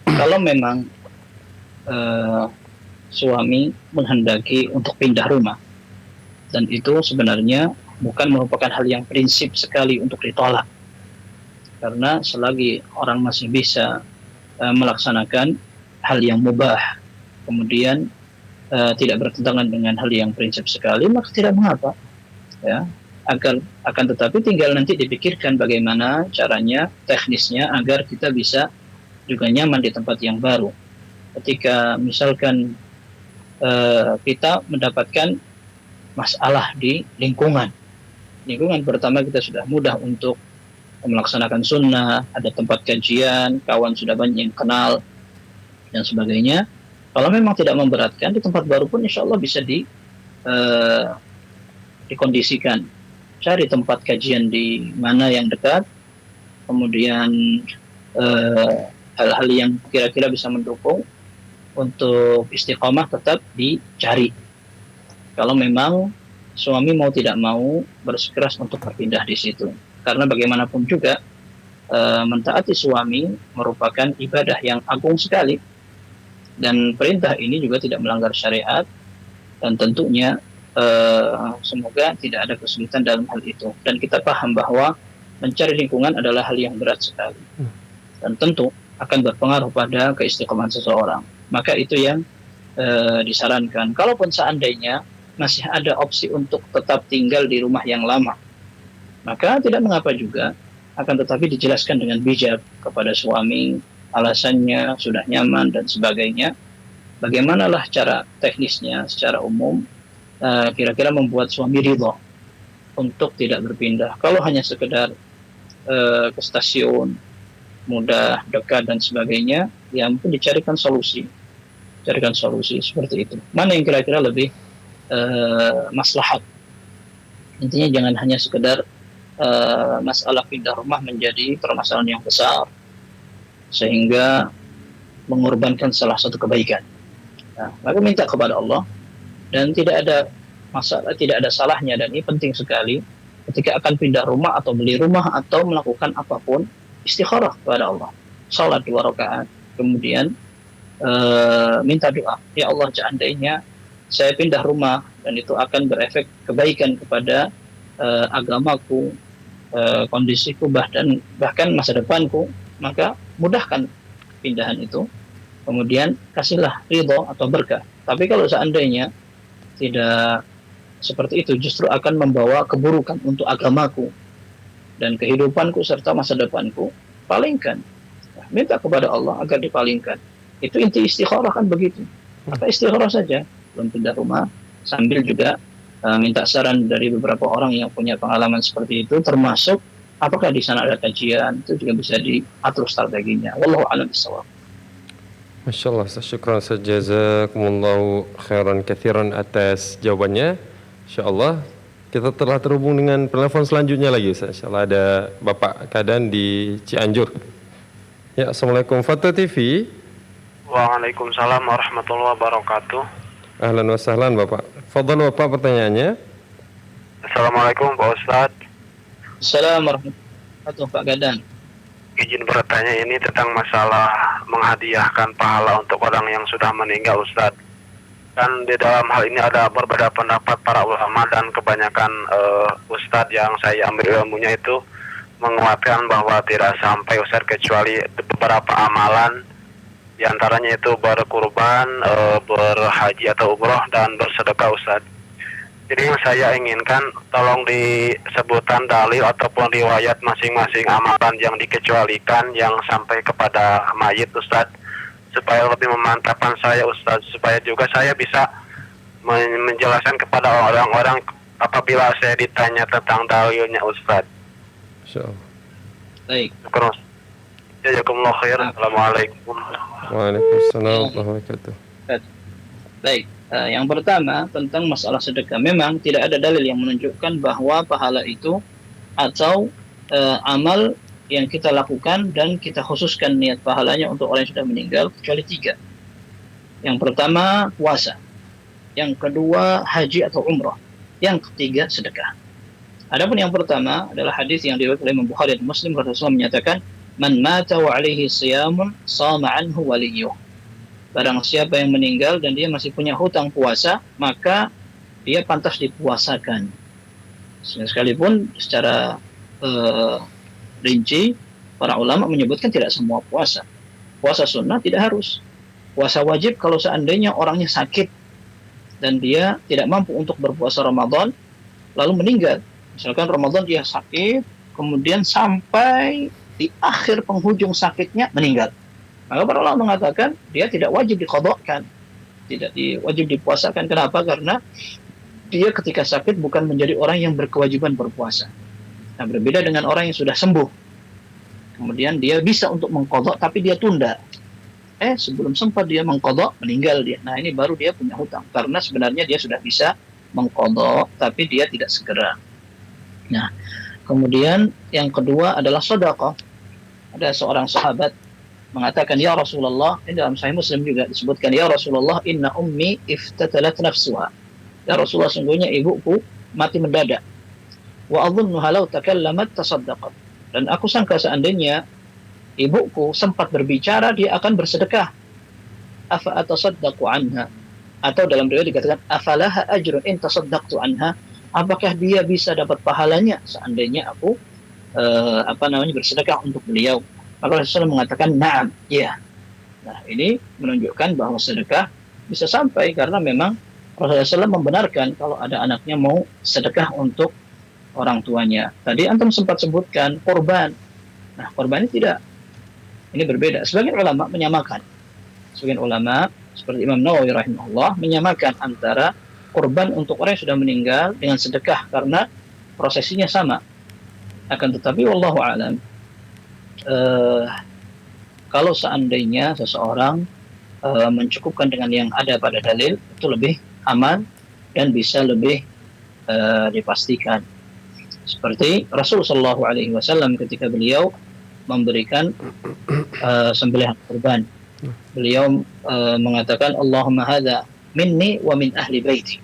Kalau memang eh, suami menghendaki untuk pindah rumah, dan itu sebenarnya bukan merupakan hal yang prinsip sekali untuk ditolak, karena selagi orang masih bisa melaksanakan hal yang mubah, kemudian tidak bertentangan dengan hal yang prinsip sekali, maka tidak mengapa, ya. Akan tetapi tinggal nanti dipikirkan bagaimana caranya, teknisnya, agar kita bisa juga nyaman di tempat yang baru. Ketika misalkan kita mendapatkan masalah di lingkungan pertama, kita sudah mudah untuk melaksanakan sunnah, ada tempat kajian, kawan sudah banyak yang kenal, dan sebagainya. Kalau memang tidak memberatkan, di tempat baru pun insya Allah bisa dikondisikan. Cari tempat kajian di mana yang dekat, kemudian hal-hal yang kira-kira bisa mendukung untuk istiqomah tetap dicari. Kalau memang suami mau tidak mau bersikeras untuk berpindah di situ, karena bagaimanapun juga mentaati suami merupakan ibadah yang agung sekali, dan perintah ini juga tidak melanggar syariat, dan tentunya semoga tidak ada kesulitan dalam hal itu. Dan kita paham bahwa mencari lingkungan adalah hal yang berat sekali, dan tentu akan berpengaruh pada keistiqomahan seseorang. Maka itu yang disarankan. Kalaupun seandainya masih ada opsi untuk tetap tinggal di rumah yang lama, maka tidak mengapa juga, akan tetapi dijelaskan dengan bijak kepada suami, alasannya, sudah nyaman, dan sebagainya. Bagaimanalah cara teknisnya secara umum, kira-kira membuat suami ridho untuk tidak berpindah. Kalau hanya sekedar ke stasiun, mudah, dekat, dan sebagainya, ya mungkin dicarikan solusi seperti itu. Mana yang kira-kira lebih maslahat. Intinya jangan hanya sekedar masalah pindah rumah menjadi permasalahan yang besar sehingga mengorbankan salah satu kebaikan. Nah, maka minta kepada Allah, dan tidak ada masalah, tidak ada salahnya, dan ini penting sekali ketika akan pindah rumah atau beli rumah atau melakukan apapun, istikharah kepada Allah, salat 2 rakaat, kemudian minta doa, ya Allah, seandainya saya pindah rumah dan itu akan berefek kebaikan kepada agamaku, kondisiku, bahkan masa depanku, maka mudahkan pindahan itu, kemudian kasihlah ridho atau berkah. Tapi kalau seandainya tidak seperti itu, justru akan membawa keburukan untuk agamaku dan kehidupanku serta masa depanku, palingkan. Minta kepada Allah agar dipalingkan. Itu inti istikharah kan begitu. Maka istikharah saja, belum pindah rumah, sambil juga minta saran dari beberapa orang yang punya pengalaman seperti itu, termasuk apakah di sana ada kajian, itu juga bisa diatur strateginya. Wallahu a'lam bishawab. Masya Allah, syukran jazakumullahu khairan kathiran atas jawabannya. Insya Allah kita telah terhubung dengan penelpon selanjutnya lagi, Ustaz. Insya Allah ada Bapak Kadan di Cianjur. Ya, Assalamualaikum Fatwa TV. Waalaikumsalam warahmatullahi wabarakatuh. Ahlan wa sahlan Bapak. Fadhal Bapak pertanyaannya. Assalamualaikum Pak Ustadz. Assalamualaikum warahmatullahi wabarakatuh, Pak Gadan. Izin bertanya ini tentang masalah menghadiahkan pahala untuk orang yang sudah meninggal, Ustadz. Kan di dalam hal ini ada berbeda pendapat para ulama, dan kebanyakan Ustadz yang saya ambil ilmunya itu menguatkan bahwa tidak sampai, Ustadz, kecuali beberapa amalan, di antaranya itu berkurban, berhaji atau umroh, dan bersedekah, Ustadz. Jadi yang saya inginkan, tolong disebutkan dalil ataupun riwayat masing-masing amalan yang dikecualikan yang sampai kepada mayit, Ustadz, supaya lebih memantapkan saya, Ustadz, supaya juga saya bisa menjelaskan kepada orang-orang apabila saya ditanya tentang dalilnya, Ustadz. Insyaallah. Baik. Jazakumullah khair. Assalamualaikum. Waalaikumsalam warahmatullahi wabarakatuh. Baik. Yang pertama tentang masalah sedekah, memang tidak ada dalil yang menunjukkan bahwa pahala itu atau amal yang kita lakukan dan kita khususkan niat pahalanya untuk orang yang sudah meninggal, kecuali 3. Yang pertama puasa, yang kedua haji atau umrah, yang ketiga sedekah. Adapun yang pertama adalah hadis yang diriwayatkan oleh Imam Bukhari dan Muslim, Rasulullah menyatakan, "Man mata wa alaihi siyamun sama anhu waliyuh." barang siapa yang meninggal dan dia masih punya hutang puasa, maka dia pantas dipuasakan. Sekalipun secara rinci para ulama menyebutkan tidak semua puasa. Puasa sunnah tidak harus. Puasa wajib kalau seandainya orangnya sakit dan dia tidak mampu untuk berpuasa Ramadan lalu meninggal. Misalkan Ramadan dia sakit, kemudian sampai di akhir penghujung sakitnya meninggal. Maka para ulama mengatakan dia tidak wajib diqadhakan, tidak wajib dipuasakan. Kenapa? Karena dia ketika sakit bukan menjadi orang yang berkewajiban berpuasa. Nah, berbeda dengan orang yang sudah sembuh. Kemudian dia bisa untuk mengqadha tapi dia tunda. Sebelum sempat dia mengqadha, meninggal dia. Nah, ini baru dia punya hutang karena sebenarnya dia sudah bisa mengqadha tapi dia tidak segera. Nah, kemudian yang kedua adalah sedekah. Ada seorang sahabat mengatakan, ya Rasulullah, ini dalam Sahih Muslim juga disebutkan, ya Rasulullah, inna ummi iftatalat nafsuha. Ya Rasulullah, sungguhnya ibuku mati mendadak. Wa adhunnuha law takallamat tasaddaqat. Dan aku sangka seandainya ibuku sempat berbicara, dia akan bersedekah. Afa atasaddaqu anha. Atau dalam riwayat dikatakan, afalaha ajrun in tasaddaqtu anha. Apakah dia bisa dapat pahalanya seandainya aku bersedekah untuk beliau? Maka Rasulullah mengatakan na'am, ya. Nah, ini menunjukkan bahwa sedekah bisa sampai karena memang Rasulullah SAW membenarkan kalau ada anaknya mau sedekah untuk orang tuanya. Tadi antum sempat sebutkan korban. Nah, korban ini tidak. Ini berbeda. Sebagian ulama menyamakan. Sebagian ulama seperti Imam Nawawi rahimahullah menyamakan antara korban untuk orang yang sudah meninggal dengan sedekah karena prosesinya sama. Akan tetapi wallahu a'lam, kalau seandainya seseorang mencukupkan dengan yang ada pada dalil, itu lebih aman dan bisa lebih dipastikan. Seperti Rasulullah SAW ketika beliau memberikan sembelihan kurban, beliau mengatakan, Allahumma hadza minni wa min ahli baiti.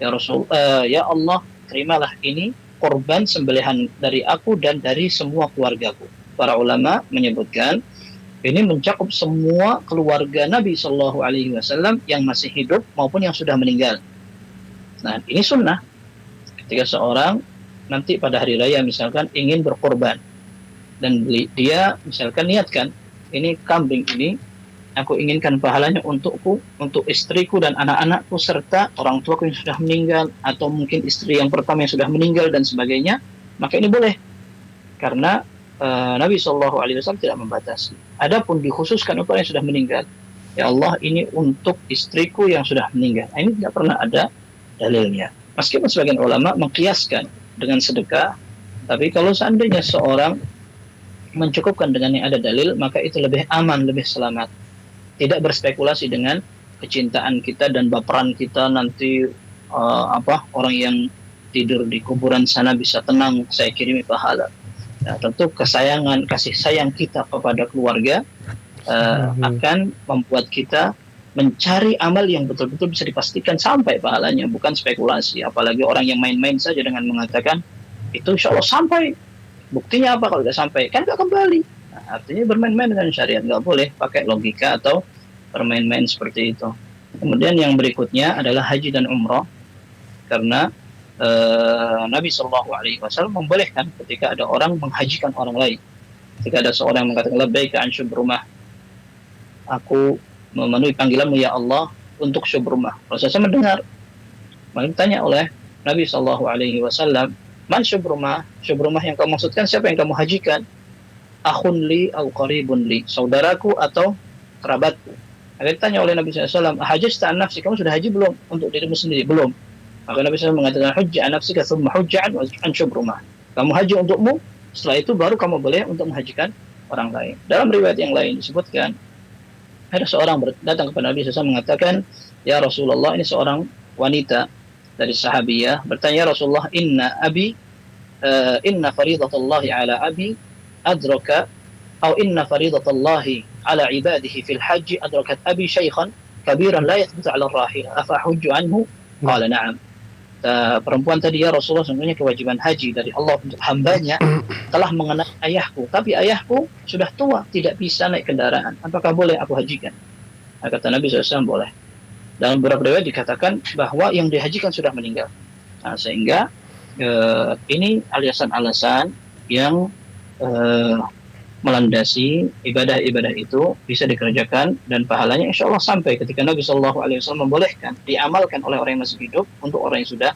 Ya Rasul, ya Allah, terimalah ini korban sembelihan dari aku dan dari semua keluargaku. Para ulama menyebutkan ini mencakup semua keluarga Nabi Shallallahu Alaihi Wasallam yang masih hidup maupun yang sudah meninggal. Nah, ini sunnah. Ketika seorang nanti pada hari raya misalkan ingin berkorban dan dia misalkan niatkan, ini kambing ini aku inginkan pahalanya untukku, untuk istriku dan anak-anakku serta orang tuaku yang sudah meninggal, atau mungkin istri yang pertama yang sudah meninggal dan sebagainya, maka ini boleh karena Nabi SAW tidak membatasi. Adapun dikhususkan untuk orang yang sudah meninggal, ya Allah, ini untuk istriku yang sudah meninggal. Ini tidak pernah ada dalilnya. Meskipun sebagian ulama mengkiaskan dengan sedekah, tapi kalau seandainya seorang mencukupkan dengan yang ada dalil, maka itu lebih aman, lebih selamat. Tidak berspekulasi dengan kecintaan kita dan baperan kita nanti orang yang tidur di kuburan sana bisa tenang, saya kirimi pahala. Nah, tentu kasih sayang kita kepada keluarga akan membuat kita mencari amal yang betul-betul bisa dipastikan sampai pahalanya, bukan spekulasi. Apalagi orang yang main-main saja dengan mengatakan itu insya Allah sampai. Buktinya apa kalau tidak sampai? Kan nggak kembali. Nah, artinya bermain-main dengan syariat, nggak boleh pakai logika atau bermain-main seperti itu. Kemudian yang berikutnya adalah haji dan umrah, karena Nabi SAW membolehkan ketika ada orang menghajikan orang lain. Ketika ada seorang yang mengatakan labbaika an syubrumah, aku memenuhi panggilanmu ya Allah untuk syubrumah. Rasulullah mendengar, maka ditanya oleh Nabi SAW, man syubrumah? Syubrumah yang kamu maksudkan siapa yang kamu hajikan? Akhun li au qaribun li, saudaraku atau kerabatku. Maka ditanya oleh Nabi SAW, hajjta an nafsi, kamu sudah haji belum untuk dirimu sendiri? Belum. Maka Nabi SAW mengatakan, hujja an nafsika thumma hujja an syubrumah. Kamu haji untukmu, setelah itu baru kamu boleh untuk menghajikan orang lain. Dalam riwayat yang lain disebutkan, ada seorang datang kepada Nabi SAW mengatakan, ya Rasulullah, ini seorang wanita dari sahabiyah bertanya, ya Rasulullah, inna faridatallahi ala abi adraka, atau inna faridatallahi ala ibadihi fil haji adrakat abi syaikhan kabiran la yathbutu ala rahil afa hujju anhu? Qala na'am. Perempuan tadi, ya Rasulullah, sesungguhnya kewajiban haji dari Allah untuk hambanya telah mengenai ayahku, tapi ayahku sudah tua, tidak bisa naik kendaraan. Apakah boleh aku hajikan? Nah, kata Nabi SAW boleh. Dalam beberapa riwayat dikatakan bahwa yang dihajikan sudah meninggal. Nah, sehingga ini alasan-alasan yang melandasi ibadah-ibadah itu bisa dikerjakan dan pahalanya insya Allah sampai ketika Nabi SAW membolehkan, diamalkan oleh orang yang masih hidup untuk orang yang sudah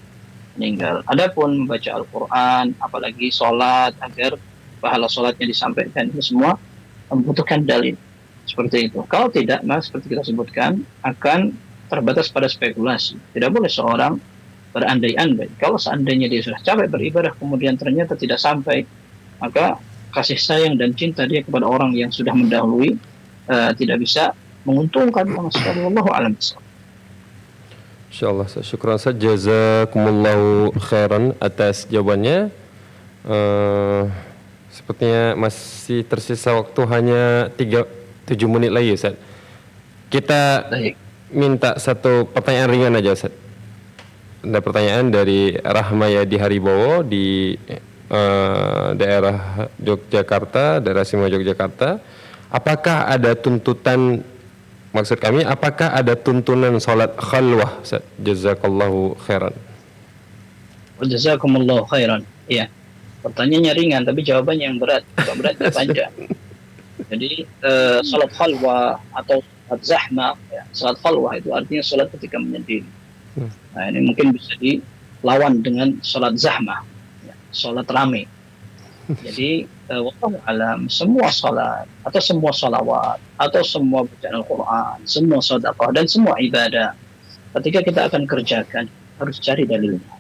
meninggal. Adapun membaca Al-Quran, apalagi sholat agar pahala sholatnya disampaikan, itu semua membutuhkan dalil seperti itu. Kalau tidak, mas seperti kita sebutkan akan terbatas pada spekulasi. Tidak boleh seorang berandai-andai. Kalau seandainya dia sudah capek beribadah kemudian ternyata tidak sampai, maka kasih sayang dan cinta dia kepada orang yang sudah mendahului tidak bisa menguntungkan sama sekali. Wallahu a'lam bishawab. Insyaallah, syukran Ustaz, jazakumullahu khairan atas jawabannya. Sepertinya masih tersisa waktu hanya 7 menit lagi, Ustaz. Kita Baik. minta satu pertanyaan ringan aja, Ustaz. Ada pertanyaan dari Rahmayadi Haribowo di daerah Yogyakarta, daerah Sima Yogyakarta. Apakah ada tuntutan, maksud kami, apakah ada tuntunan sholat khalwah, Ustaz? Jazakallahu khairan. Jazakumullahu khairan. Iya. Pertanyaannya ringan tapi jawabannya yang berat. Beratnya panjang. Jadi salat khalwah atau salat zahmah, ya. Salat khalwah itu artinya salat ketika menyendiri. Nah, ini mungkin bisa dilawan dengan salat zahmah, ya, salat rame. Jadi wallahu alam, semua salat atau semua salawat atau semua bacaan Al-Quran, semua sedekah dan semua ibadah ketika kita akan kerjakan harus cari dalilnya.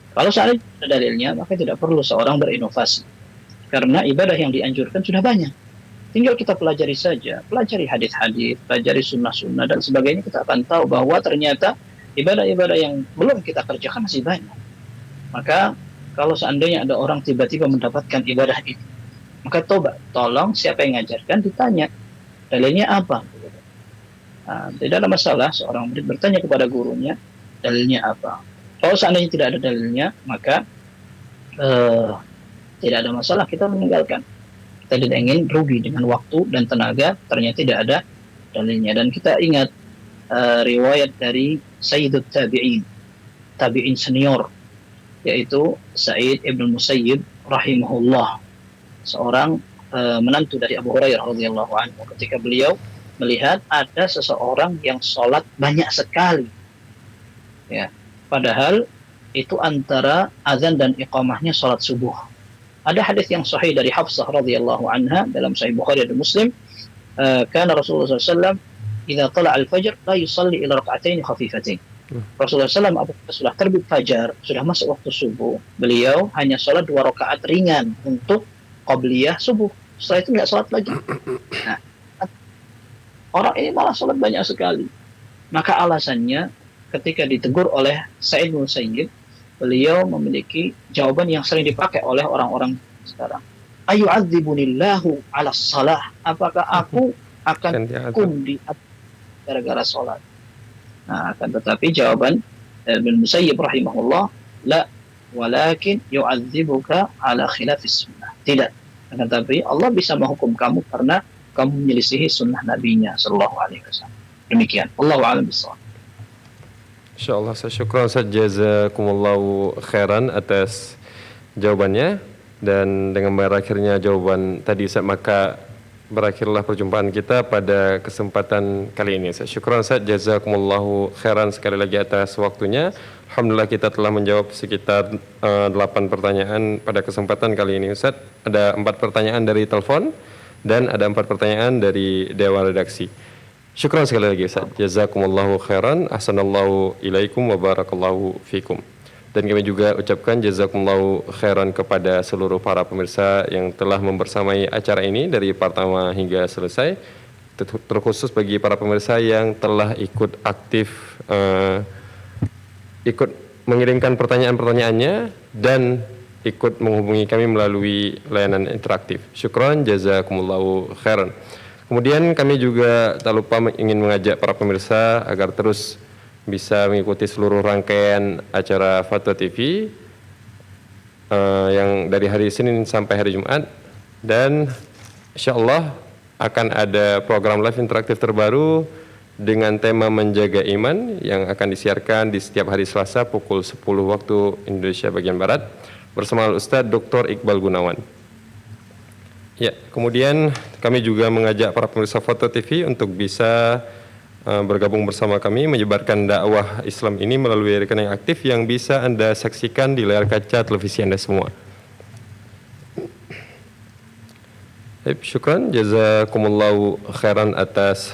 Kalau seandainya ada dalilnya, maka tidak perlu seorang berinovasi. Karena ibadah yang dianjurkan sudah banyak. Tinggal kita pelajari saja, pelajari hadis-hadis, pelajari sunnah-sunnah dan sebagainya, kita akan tahu bahwa ternyata ibadah-ibadah yang belum kita kerjakan masih banyak. Maka kalau seandainya ada orang tiba-tiba mendapatkan ibadah itu, maka tolong siapa yang ngajarkan ditanya, dalilnya apa? Nah, tidak ada masalah seorang murid bertanya kepada gurunya, dalilnya apa? Kalau seandainya tidak ada dalilnya, maka tidak ada masalah kita meninggalkan. Kita tidak ingin rugi dengan waktu dan tenaga, ternyata tidak ada dalilnya. Dan kita ingat riwayat dari Sayyidut Tabi'in, tabi'in senior, yaitu Sa'id ibn Musayyib rahimahullah, seorang menantu dari Abu Hurairah radhiyallahu anhu. Ketika beliau melihat ada seseorang yang sholat banyak sekali, ya, padahal itu antara azan dan iqamahnya sholat subuh. Ada hadis yang sahih dari Hafsah radhiyallahu anha dalam Sahih Bukhari dan Muslim, kana Rasulullah SAW idza tala al-fajr la yusalli ila rak'atain khafifatain. Rasulullah SAW apabila sudah terbit fajar, sudah masuk waktu subuh, beliau hanya sholat 2 rakaat ringan untuk qabliyah subuh. Setelah itu nggak sholat lagi. Nah, orang ini malah sholat banyak sekali. Maka alasannya ketika ditegur oleh Sa'id bin Musayyib, beliau memiliki jawaban yang sering dipakai oleh orang-orang sekarang. Ayu'adzibunillahu ala salah. Apakah aku akan hukum di gara-gara sholat? Nah, akan tetapi jawaban Ibn Musayyib rahimahullah, la, walakin yu'adzibuka ala khilafis sunnah. Tidak. Akan tetapi Allah bisa menghukum kamu karena kamu menyelisihi sunnah nabinya sallallahu alaihi wasallam. Demikian. Allahu a'lam bishawab. Insyaallah, syukran Ustaz, jazakumullahu khairan atas jawabannya. Dan dengan berakhirnya jawaban tadi Ustaz, maka berakhirlah perjumpaan kita pada kesempatan kali ini. Syukran Ustaz, jazakumullahu khairan sekali lagi atas waktunya. Alhamdulillah kita telah menjawab sekitar 8 pertanyaan pada kesempatan kali ini Ustaz. Ada 4 pertanyaan dari telepon dan ada 4 pertanyaan dari Dewan Redaksi. Syukran sekali lagi Ustaz, jazakumullahu khairan, ahsanallahu ilaikum wa barakallahu fikum. Dan kami juga ucapkan jazakumullahu khairan kepada seluruh para pemirsa yang telah membersamai acara ini dari pertama hingga selesai. Terkhusus bagi para pemirsa yang telah ikut aktif, ikut mengirimkan pertanyaan-pertanyaannya dan ikut menghubungi kami melalui layanan interaktif. Syukran, jazakumullahu khairan. Kemudian kami juga tak lupa ingin mengajak para pemirsa agar terus bisa mengikuti seluruh rangkaian acara Fatwa TV yang dari hari Senin sampai hari Jumat, dan insya Allah akan ada program live interaktif terbaru dengan tema menjaga iman yang akan disiarkan di setiap hari Selasa pukul 10 waktu Indonesia bagian Barat bersama Ustadz Dr. Iqbal Gunawan. Ya, kemudian kami juga mengajak para pemirsa Foto TV untuk bisa bergabung bersama kami menyebarkan dakwah Islam ini melalui rekening aktif yang bisa Anda saksikan di layar kaca televisi Anda semua. Baik, syukran, jazakumullahu khairan atas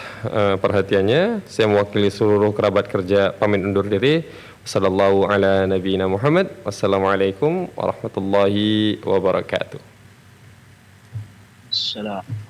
perhatiannya. Saya mewakili seluruh kerabat kerja pamit undur diri. Wassallallahu ala nabiyina Muhammad. Wassalamualaikum warahmatullahi wabarakatuh. Salam.